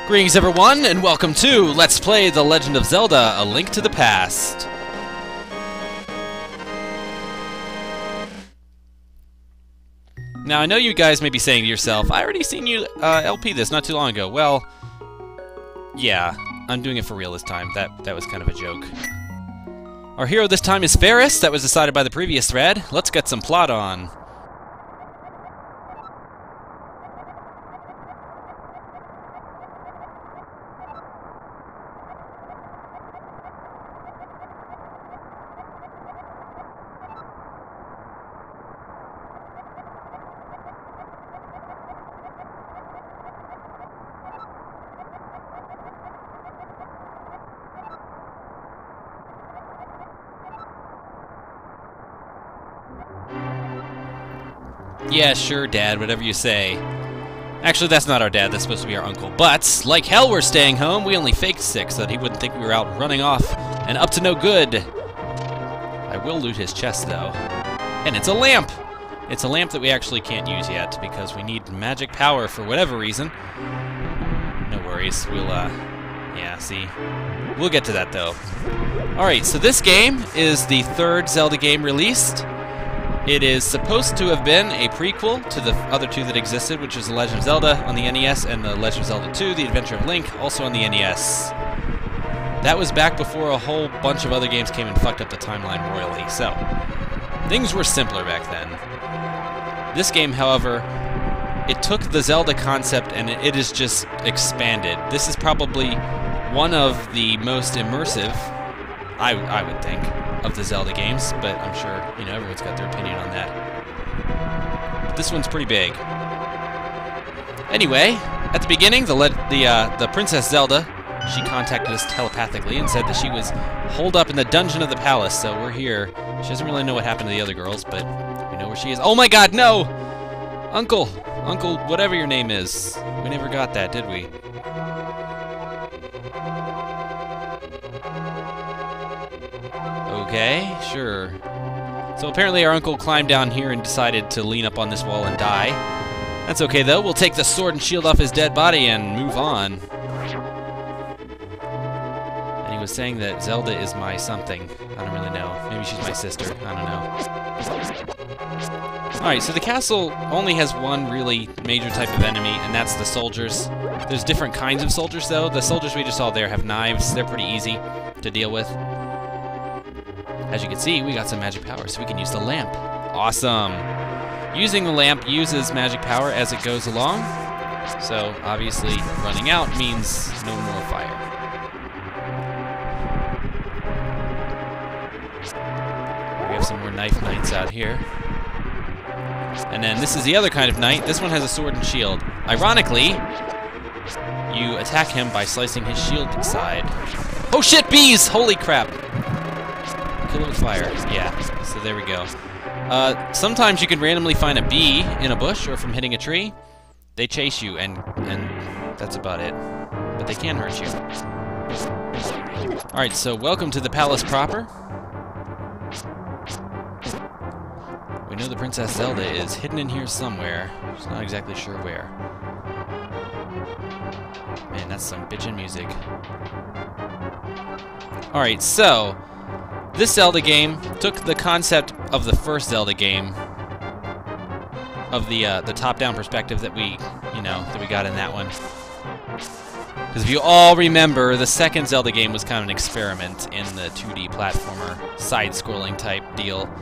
Greetings everyone, and welcome to Let's Play The Legend of Zelda, A Link to the Past. Now I know you guys may be saying to yourself, I already seen you LP this not too long ago. Well, yeah, I'm doing it for real this time. That was kind of a joke. Our hero this time is Ferris. That was decided by the previous thread. Let's get some plot on. Yeah, sure, Dad, whatever you say. Actually, that's not our dad, that's supposed to be our uncle. But, like hell we're staying home, we only faked sick so that he wouldn't think we were out running off and up to no good. I will loot his chest, though. And it's a lamp! It's a lamp that we actually can't use yet because we need magic power for whatever reason. No worries, yeah, see. We'll get to that, though. Alright, so this game is the third Zelda game released. It is supposed to have been a prequel to the other two that existed, which is The Legend of Zelda on the NES and The Legend of Zelda 2, The Adventure of Link, also on the NES. That was back before a whole bunch of other games came and fucked up the timeline royally, so things were simpler back then. This game, however, it took the Zelda concept and it is just expanded. This is probably one of the most immersive, I would think, of the Zelda games, but I'm sure, you know, everyone's got their opinion on that. But this one's pretty big. Anyway, at the beginning, the Princess Zelda, she contacted us telepathically and said that she was holed up in the dungeon of the palace, so we're here. She doesn't really know what happened to the other girls, but we know where she is. Oh my god, no! Uncle, whatever your name is. We never got that, did we? Okay, sure. So apparently our uncle climbed down here and decided to lean up on this wall and die. That's okay though, we'll take the sword and shield off his dead body and move on. And he was saying that Zelda is my something. I don't really know. Maybe she's my sister. I don't know. Alright, so the castle only has one really major type of enemy, and that's the soldiers. There's different kinds of soldiers though. The soldiers we just saw there have knives. They're pretty easy to deal with. As you can see, we got some magic power, so we can use the lamp. Awesome! Using the lamp uses magic power as it goes along, so obviously running out means no more fire. We have some more knife knights out here. And then this is the other kind of knight. This one has a sword and shield. Ironically, you attack him by slicing his shield side. Oh shit, bees! Holy crap! Kill it with fire. Yeah, so there we go. Sometimes you can randomly find a bee in a bush or from hitting a tree. They chase you, and that's about it. But they can hurt you. Alright, so welcome to the palace proper. We know the Princess Zelda is hidden in here somewhere. Just not exactly sure where. Man, that's some bitchin' music. Alright, so this Zelda game took the concept of the first Zelda game, of the top-down perspective that we got in that one. Because if you all remember, the second Zelda game was kind of an experiment in the 2D platformer, side-scrolling type deal,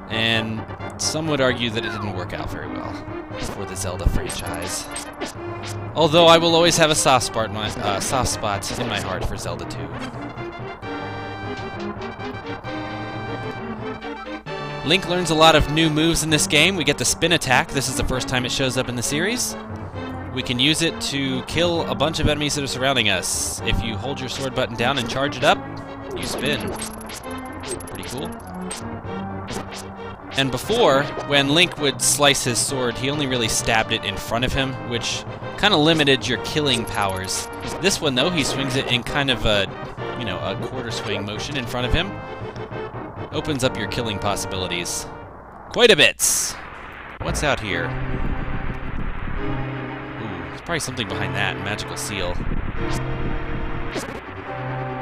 and some would argue that it didn't work out very well for the Zelda franchise. Although I will always have a soft spot in my heart for Zelda 2. Link learns a lot of new moves in this game. We get the spin attack. This is the first time it shows up in the series. We can use it to kill a bunch of enemies that are surrounding us. If you hold your sword button down and charge it up, you spin. Pretty cool. And before, when Link would slice his sword, he only really stabbed it in front of him, which kind of limited your killing powers. This one, though, he swings it in kind of a quarter swing motion in front of him. Opens up your killing possibilities quite a bit. What's out here? Ooh, Probably something behind that, magical seal.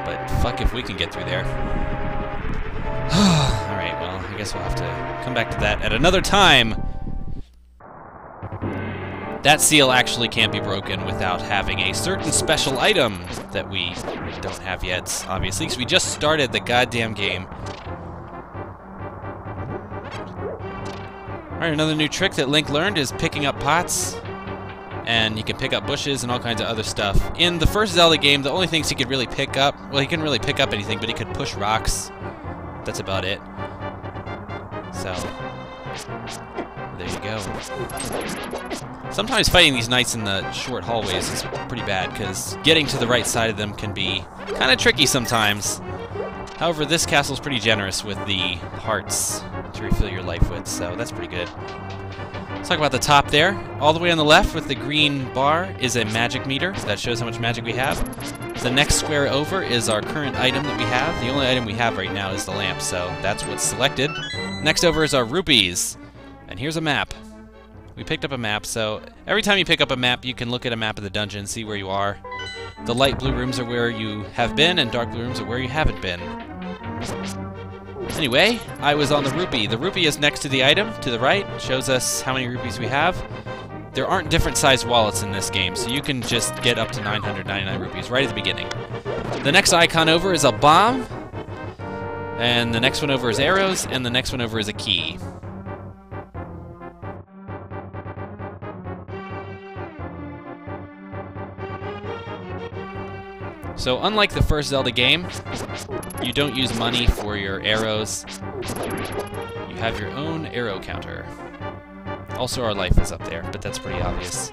But fuck if we can get through there. Alright, well, I guess we'll have to come back to that at another time. That seal actually can't be broken without having a certain special item that we don't have yet, obviously, because we just started the goddamn game. Alright, another new trick that Link learned is picking up pots. And you can pick up bushes and all kinds of other stuff. In the first Zelda game, the only things he could really pick up, well, he couldn't really pick up anything, but he could push rocks. That's about it. So, there you go. Sometimes fighting these knights in the short hallways is pretty bad, because getting to the right side of them can be kind of tricky sometimes. However, this castle's pretty generous with the hearts to refill your life with, so that's pretty good. Let's talk about the top there. All the way on the left with the green bar is a magic meter. That shows how much magic we have. The next square over is our current item that we have. The only item we have right now is the lamp, so that's what's selected. Next over is our rupees. And here's a map. We picked up a map, so every time you pick up a map, you can look at a map of the dungeon and see where you are. The light blue rooms are where you have been, and dark blue rooms are where you haven't been. Anyway, I was on the rupee. The rupee is next to the item, to the right. It shows us how many rupees we have. There aren't different sized wallets in this game, so you can just get up to 999 rupees right at the beginning. The next icon over is a bomb, and the next one over is arrows, and the next one over is a key. So unlike the first Zelda game, you don't use money for your arrows. You have your own arrow counter. Also, our life is up there, but that's pretty obvious.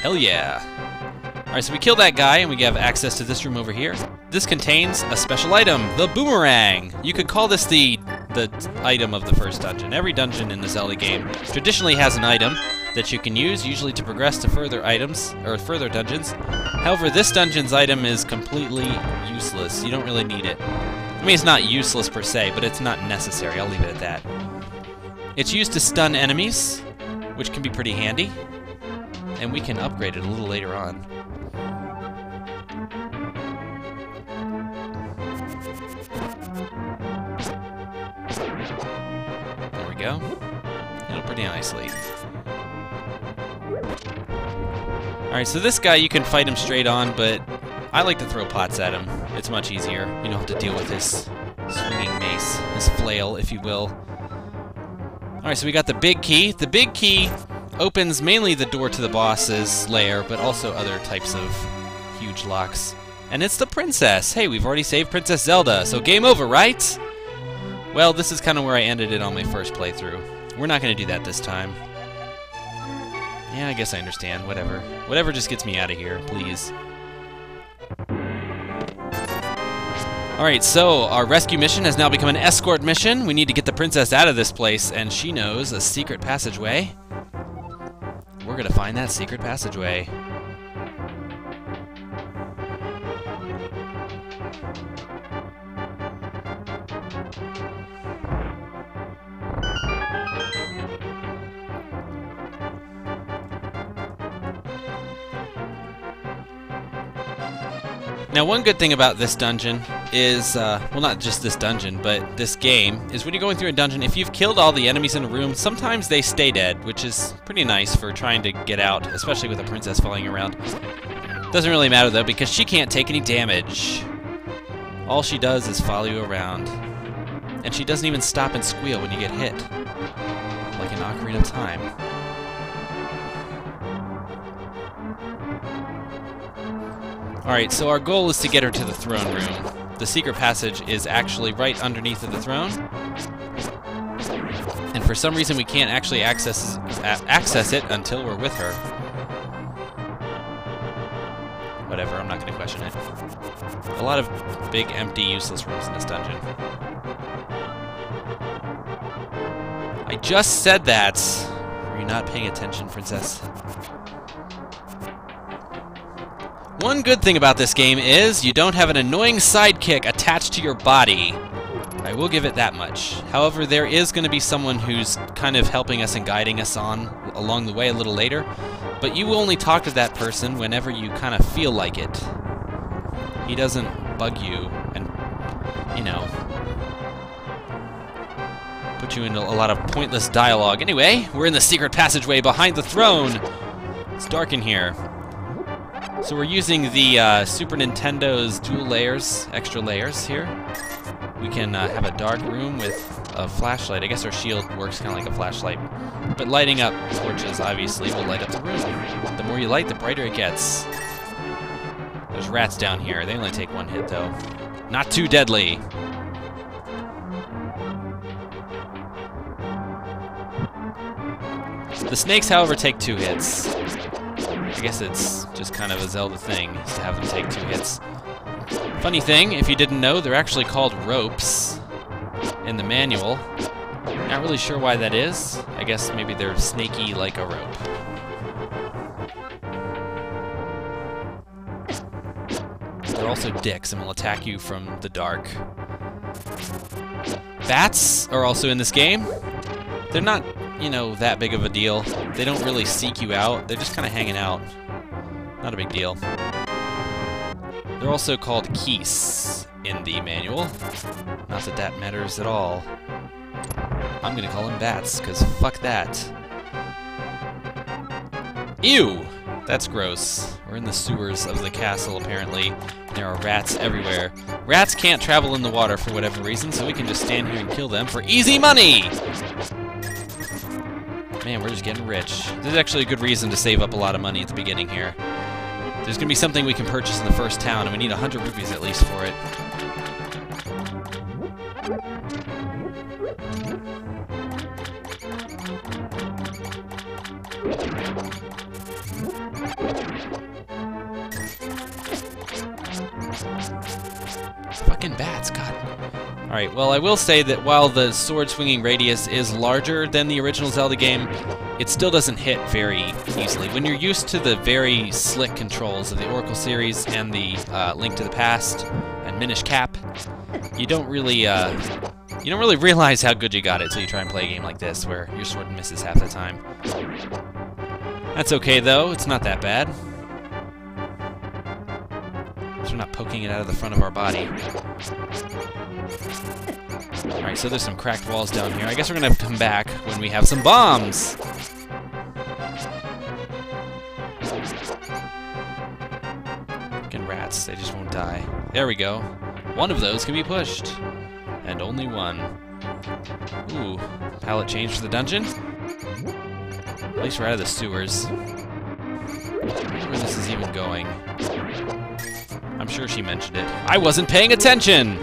Hell yeah! Alright, so we kill that guy, and we have access to this room over here. This contains a special item, the boomerang! You could call this the item of the first dungeon. Every dungeon in the Zelda game traditionally has an item that you can use, usually to progress to further items, or further dungeons. However, this dungeon's item is completely useless. You don't really need it. I mean, it's not useless per se, but it's not necessary. I'll leave it at that. It's used to stun enemies, which can be pretty handy, and we can upgrade it a little later on. There we go. It'll pretty nicely. Alright, so this guy you can fight him straight on, but I like to throw pots at him. It's much easier. You don't have to deal with his swinging mace, his flail, if you will. Alright, so we got the big key. The big key opens mainly the door to the boss's lair, but also other types of huge locks. And it's the princess! Hey, we've already saved Princess Zelda, so game over, right? Well, this is kind of where I ended it on my first playthrough. We're not going to do that this time. Yeah, I guess I understand. Whatever. Whatever just gets me out of here, please. Alright, so our rescue mission has now become an escort mission. We need to get the princess out of this place, and she knows a secret passageway. We're gonna find that secret passageway. Now, one good thing about this dungeon is, well, not just this dungeon, but this game, is when you're going through a dungeon, if you've killed all the enemies in a room, sometimes they stay dead, which is pretty nice for trying to get out, especially with a princess following you around. Doesn't really matter, though, because she can't take any damage. All she does is follow you around. And she doesn't even stop and squeal when you get hit. Like an Ocarina of Time. Alright, so our goal is to get her to the throne room. The secret passage is actually right underneath of the throne. And for some reason we can't actually access it until we're with her. Whatever, I'm not going to question it. A lot of big, empty, useless rooms in this dungeon. I just said that! Were you not paying attention, princess? One good thing about this game is you don't have an annoying sidekick attached to your body. I I will give it that much. However, there is going to be someone who's kind of helping us and guiding us along the way a little later, but you will only talk to that person whenever you kind of feel like it. He doesn't bug you and, you know, put you into a lot of pointless dialogue. Anyway, we're in the secret passageway behind the throne. It's dark in here. So we're using the Super Nintendo's dual layers, extra layers here. We can have a dark room with a flashlight. I guess our shield works kind of like a flashlight. But lighting up torches, obviously, will light up the room. The more you light, the brighter it gets. There's rats down here. They only take one hit, though. Not too deadly. The snakes, however, take 2 hits. I guess it's just kind of a Zelda thing, is to have them take 2 hits. Funny thing, if you didn't know, they're actually called ropes in the manual. Not really sure why that is. I guess maybe they're snaky like a rope. They're also dicks and will attack you from the dark. Bats are also in this game. They're not, you know, that big of a deal. They don't really seek you out. They're just kind of hanging out. Not a big deal. They're also called keys in the manual. Not that that matters at all. I'm gonna call them bats, because fuck that. Ew! That's gross. We're in the sewers of the castle, apparently. There are rats everywhere. Rats can't travel in the water for whatever reason, so we can just stand here and kill them for easy money! Man, we're just getting rich. This is actually a good reason to save up a lot of money at the beginning here. There's going to be something we can purchase in the first town, and we need 100 rupees at least for it. Fucking bats, God. Alright, well, I will say that while the sword swinging radius is larger than the original Zelda game, it still doesn't hit very easily. When you're used to the very slick controls of the Oracle series and the Link to the Past and Minish Cap, you don't really realize how good you got it until you try and play a game like this, where your sword misses half the time. That's okay, though. It's not that bad. So we're not poking it out of the front of our body. Alright, so there's some cracked walls down here. I guess we're gonna have to come back when we have some bombs! Fucking rats, they just won't die. There we go. One of those can be pushed. And only one. Ooh, palette change for the dungeon? At least we're out of the sewers. I wonder where this is even going. I'm sure she mentioned it. I wasn't paying attention!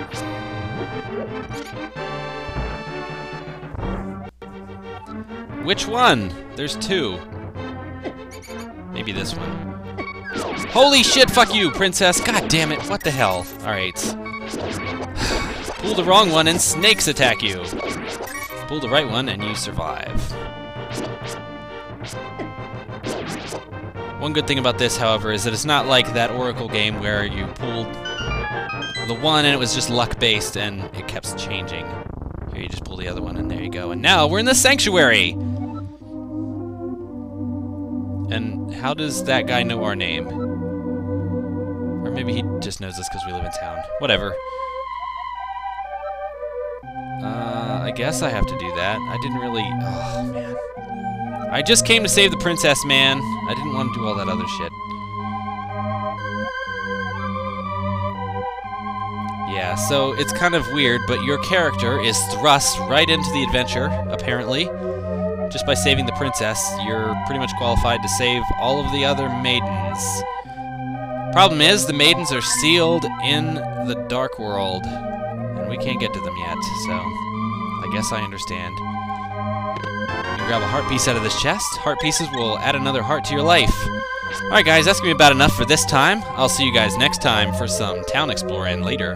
Which one? There's 2. Maybe this one. Holy shit, fuck you, princess! God damn it, what the hell? Alright. Pull the wrong one and snakes attack you. Pull the right one and you survive. One good thing about this, however, is that it's not like that Oracle game where you pulled the one and it was just luck-based and it kept changing. Here you just pull the other one and there you go. And now we're in the sanctuary! And how does that guy know our name? Or maybe he just knows us because we live in town. Whatever. I guess I have to do that. I didn't really... Oh, man. I just came to save the princess, man. I didn't want to do all that other shit. Yeah, so it's kind of weird, but your character is thrust right into the adventure, apparently. Just by saving the princess, you're pretty much qualified to save all of the other maidens. Problem is, the maidens are sealed in the Dark World, and we can't get to them yet, so I guess I understand. You can grab a heart piece out of this chest. Heart pieces will add another heart to your life. Alright guys, that's going to be about enough for this time. I'll see you guys next time for some town exploring later.